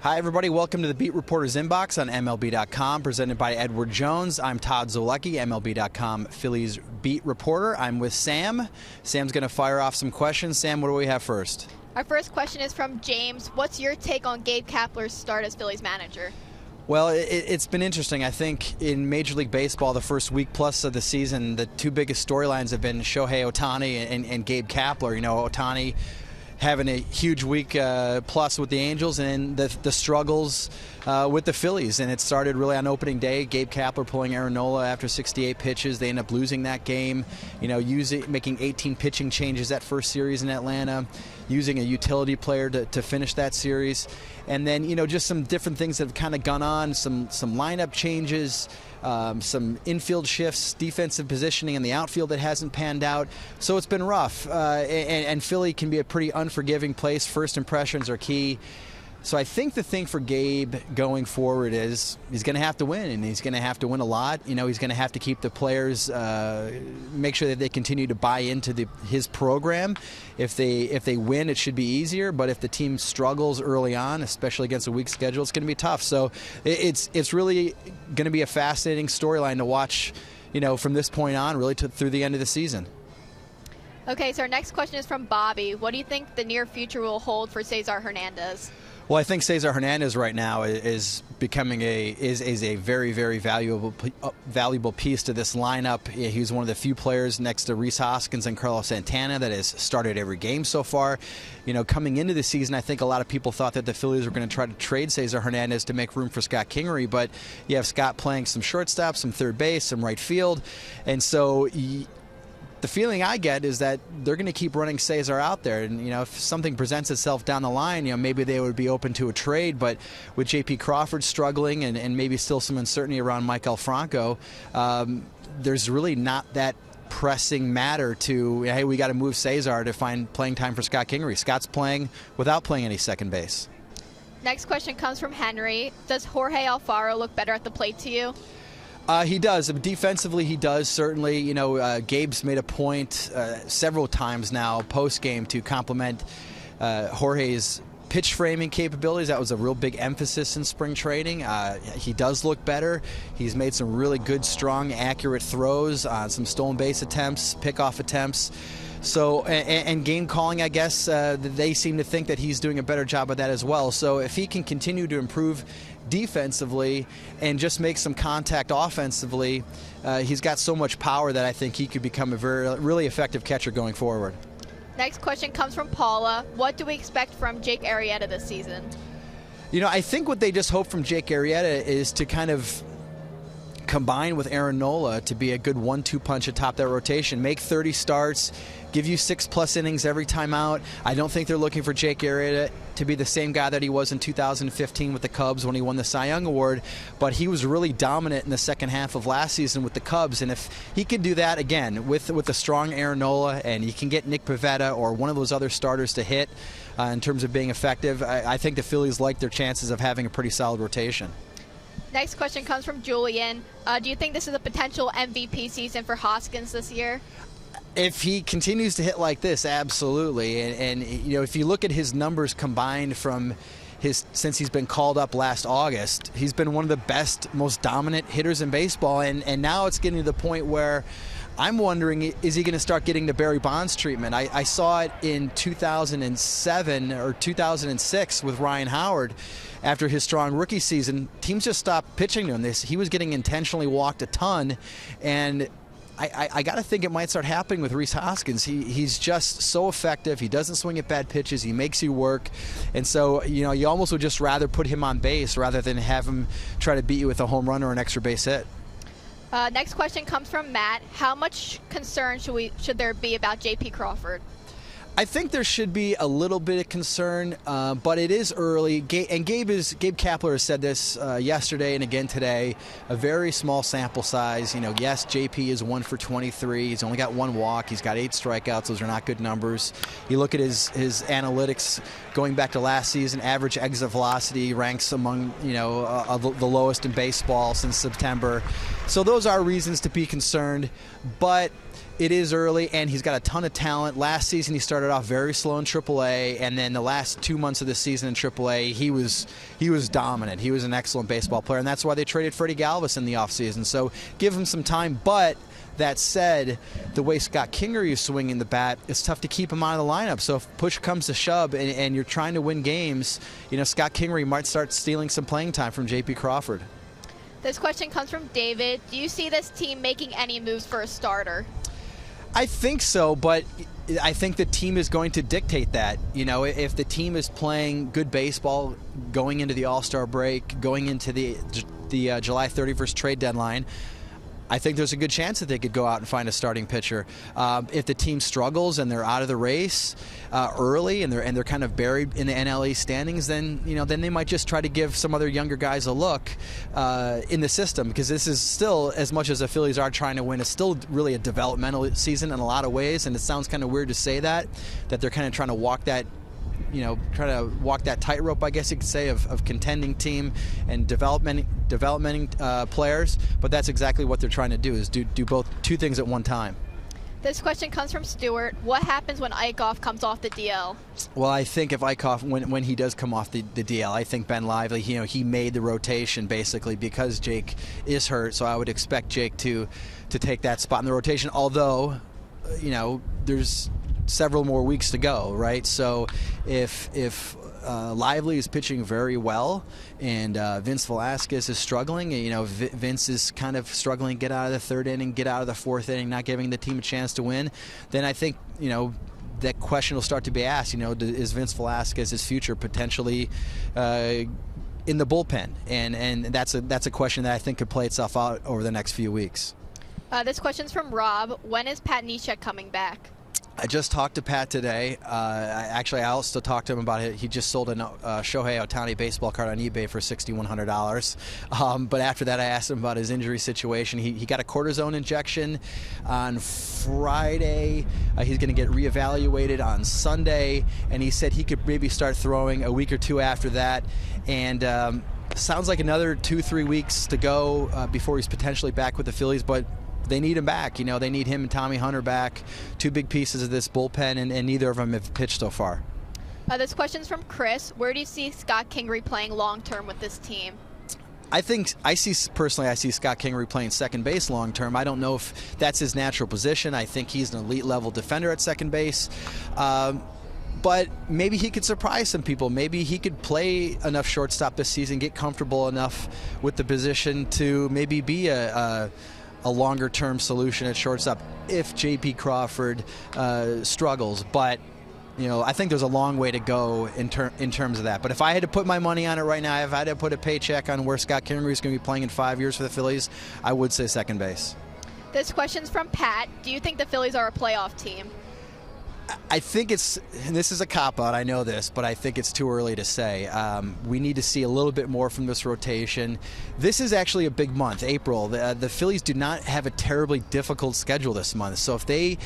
Hi, everybody. Welcome to the Beat Reporter's Inbox on MLB.com, presented by Edward Jones. I'm Todd Zolecki, MLB.com Phillies beat reporter. I'm with Sam. Sam's going to fire off some questions. Sam, what do we have first? Our first question is from James. What's your take on Gabe Kapler's start as Phillies manager? Well, it's been interesting. I think in Major League Baseball, the first week plus of the season, the two biggest storylines have been Shohei Ohtani and Gabe Kapler. You know, Ohtani having a huge week plus with the Angels, and the struggles with the Phillies. And it started really on opening day. Gabe Kapler pulling Aaron Nola after 68 pitches. They end up losing that game. You know, making 18 pitching changes that first series in Atlanta, using a utility player to finish that series. And then, you know, just some different things that have kind of gone on, some lineup changes, some infield shifts, defensive positioning in the outfield that hasn't panned out. So it's been rough. And Philly can be a pretty unforgiving place. First impressions are key. So I think the thing for Gabe going forward is he's going to have to win, and he's going to have to win a lot. You know, he's going to have to keep the players, make sure that they continue to buy into his program. If they win, it should be easier. But if the team struggles early on, especially against a weak schedule, it's going to be tough. So it's really going to be a fascinating storyline to watch, you know, from this point on, really through the end of the season. Okay, so our next question is from Bobby. What do you think the near future will hold for Cesar Hernandez? Well, I think Cesar Hernandez right now is becoming a very, very valuable piece to this lineup. He's one of the few players next to Rhys Hoskins and Santana that has started every game so far. You know, coming into the season, I think a lot of people thought that the Phillies were going to try to trade Cesar Hernandez to make room for Scott Kingery, but you have Scott playing some shortstop, some third base, some right field, and so the feeling I get is that they're going to keep running Cesar out there, and you know, if something presents itself down the line, you know, maybe they would be open to a trade. But with J.P. Crawford struggling and maybe still some uncertainty around Mike Franco, there's really not that pressing matter to, hey, we got to move Cesar to find playing time for Scott Kingery. Scott's playing without playing any second base. Next question comes from Henry. Does Jorge Alfaro look better at the plate to you? He does. Defensively, he does, certainly. You know, Gabe's made a point several times now post-game to compliment Jorge's pitch framing capabilities. That was a real big emphasis in spring training. He does look better. He's made some really good, strong, accurate throws on some stolen base attempts, pickoff attempts. So, and game calling, I guess, they seem to think that he's doing a better job of that as well. So if he can continue to improve defensively and just make some contact offensively, he's got so much power that I think he could become a really effective catcher going forward. Next question comes from Paula. What do we expect from Jake Arrieta this season? You know, I think what they just hope from Jake Arrieta is to kind of combine with Aaron Nola to be a good 1-2 punch atop that rotation. Make 30 starts, give you 6+ innings every time out. I don't think they're looking for Jake Arrieta to be the same guy that he was in 2015 with the Cubs when he won the Cy Young Award, but he was really dominant in the second half of last season with the Cubs. And if he could do that again with a strong Aaron Nola, and he can get Nick Pivetta or one of those other starters to hit in terms of being effective, I think the Phillies like their chances of having a pretty solid rotation. Next question comes from Julian. Do you think this is a potential MVP season for Hoskins this year? If he continues to hit like this, absolutely. And you know, if you look at his numbers combined from since he's been called up last August, he's been one of the best, most dominant hitters in baseball. And now it's getting to the point where I'm wondering, is he going to start getting the Barry Bonds treatment? I saw it in 2007 or 2006 with Ryan Howard. After his strong rookie season, teams just stopped pitching to him. He was getting intentionally walked a ton, and I got to think it might start happening with Rhys Hoskins. He's just so effective. He doesn't swing at bad pitches. He makes you work. And so, you know, you almost would just rather put him on base rather than have him try to beat you with a home run or an extra base hit. Next question comes from Matt. How much concern should there be about J.P. Crawford? I think there should be a little bit of concern, but it is early. Gabe Kapler has said this yesterday and again today. A very small sample size. You know, yes, JP is 1 for 23. He's only got 1 walk. He's got 8 strikeouts. Those are not good numbers. You look at his analytics going back to last season. Average exit velocity ranks among the lowest in baseball since September. So those are reasons to be concerned, but It is early, and he's got a ton of talent. Last season, he started off very slow in AAA, and then the last 2 months of the season in AAA, he was dominant. He was an excellent baseball player, and that's why they traded Freddie Galvis in the offseason. So give him some time. But that said, the way Scott Kingery is swinging the bat, it's tough to keep him out of the lineup. So if push comes to shove and you're trying to win games, Scott Kingery might start stealing some playing time from J.P. Crawford. This question comes from David. Do you see this team making any moves for a starter? I think so, but I think the team is going to dictate that. If the team is playing good baseball going into the All-Star break, going into the July 31st trade deadline, I think there's a good chance that they could go out and find a starting pitcher. If the team struggles and they're out of the race early and they're kind of buried in the NLE standings, then they might just try to give some other younger guys a look in the system, because this is still, as much as the Phillies are trying to win, it's still really a developmental season in a lot of ways. And it sounds kind of weird to say that they're kind of trying to walk that. Try to walk that tightrope, I guess you could say, of contending team and development players. But that's exactly what they're trying to do, is do both two things at one time. This question comes from Stuart. What happens when Eichhoff comes off the DL? Well, I think if Eichhoff, when he does come off the DL, I think Ben Lively, he made the rotation basically because Jake is hurt. So I would expect Jake to take that spot in the rotation. Although, there's several more weeks to go, right? So if Lively is pitching very well and Vince Velasquez is struggling, Vince is kind of struggling to get out of the third inning, get out of the fourth inning, not giving the team a chance to win, then I think, that question will start to be asked, is Vince Velasquez's future potentially in the bullpen? And that's a question that I think could play itself out over the next few weeks. This question's from Rob. When is Pat Neshek coming back? I just talked to Pat today. I also talked to him about it. He just sold a Shohei Ohtani baseball card on eBay for $6,100. But after that, I asked him about his injury situation. He got a cortisone injection on Friday. He's going to get reevaluated on Sunday. And he said he could maybe start throwing a week or two after that. And sounds like another 2-3 weeks to go before he's potentially back with the Phillies. But they need him back. They need him and Tommy Hunter back. Two big pieces of this bullpen, and neither of them have pitched so far. This question's from Chris. Where do you see Scott Kingery playing long-term with this team? I see Scott Kingery playing second base long-term. I don't know if that's his natural position. I think he's an elite-level defender at second base. But maybe he could surprise some people. Maybe he could play enough shortstop this season, get comfortable enough with the position to maybe be a longer-term solution at shortstop if J.P. Crawford struggles. But, I think there's a long way to go in terms of that. But if I had to put my money on it right now, if I had to put a paycheck on where Scott Kingery is going to be playing in 5 years for the Phillies, I would say second base. This question's from Pat. Do you think the Phillies are a playoff team? I think and this is a cop-out, I know this, but I think it's too early to say. We need to see a little bit more from this rotation. This is actually a big month, April. The Phillies do not have a terribly difficult schedule this month. So if they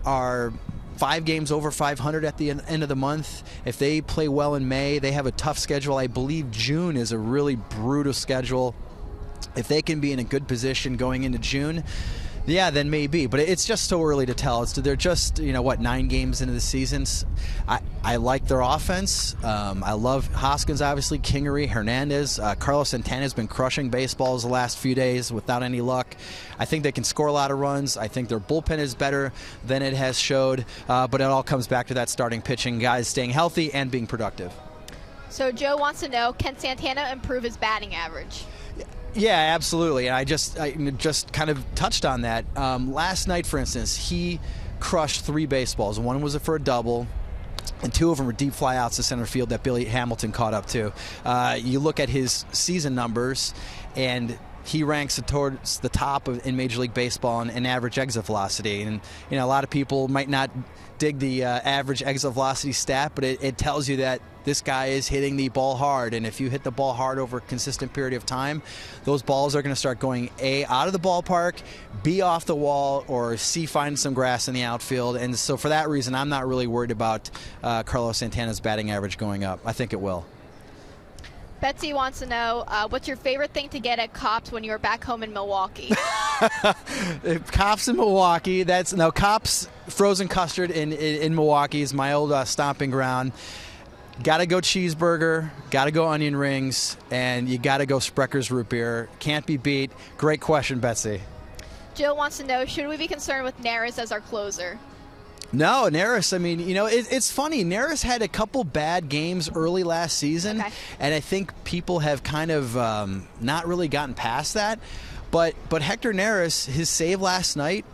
are 5 games over 500 at the end of the month, if they play well in May, they have a tough schedule. I believe June is a really brutal schedule. If they can be in a good position going into June, yeah, then maybe. But it's just so early to tell. They're just, 9 games into the season. I like their offense. I love Hoskins, obviously, Kingery, Hernandez. Carlos Santana has been crushing baseballs the last few days without any luck. I think they can score a lot of runs. I think their bullpen is better than it has showed. But it all comes back to that starting pitching, guys staying healthy and being productive. So Joe wants to know, can Santana improve his batting average? Yeah, absolutely. And I just kind of touched on that. Last night, for instance, he crushed 3 baseballs. One was for a double, and 2 of them were deep fly outs to center field that Billy Hamilton caught up to. You look at his season numbers, and he ranks towards the top in Major League Baseball in average exit velocity. And a lot of people might not dig the average exit velocity stat, but it tells you that this guy is hitting the ball hard. And if you hit the ball hard over a consistent period of time, those balls are going to start going A, out of the ballpark, B, off the wall, or C, find some grass in the outfield. And so for that reason, I'm not really worried about Carlos Santana's batting average going up. I think it will. Betsy wants to know, what's your favorite thing to get at Cops when you were back home in Milwaukee? Cops in Milwaukee. Cops frozen custard in Milwaukee is my old stomping ground. Got to go cheeseburger, got to go onion rings, and you got to go Sprecker's root beer. Can't be beat. Great question, Betsy. Jill wants to know, should we be concerned with Neris as our closer? No, Neris, I mean, it's funny. Neris had a couple bad games early last season, and I think people have kind of not really gotten past that. But Hector Neris, his save last night,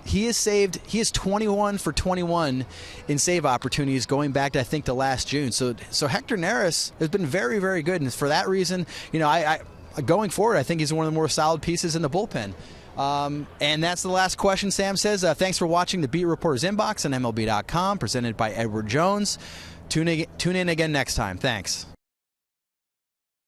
he is 21 for 21 in save opportunities going back to, I think, to last June. So Hector Neris has been very, very good, and for that reason, I going forward, I think he's one of the more solid pieces in the bullpen. And that's the last question. Sam says, thanks for watching the Beat Reporter's Inbox on MLB.com, presented by Edward Jones. Tune in again next time. Thanks.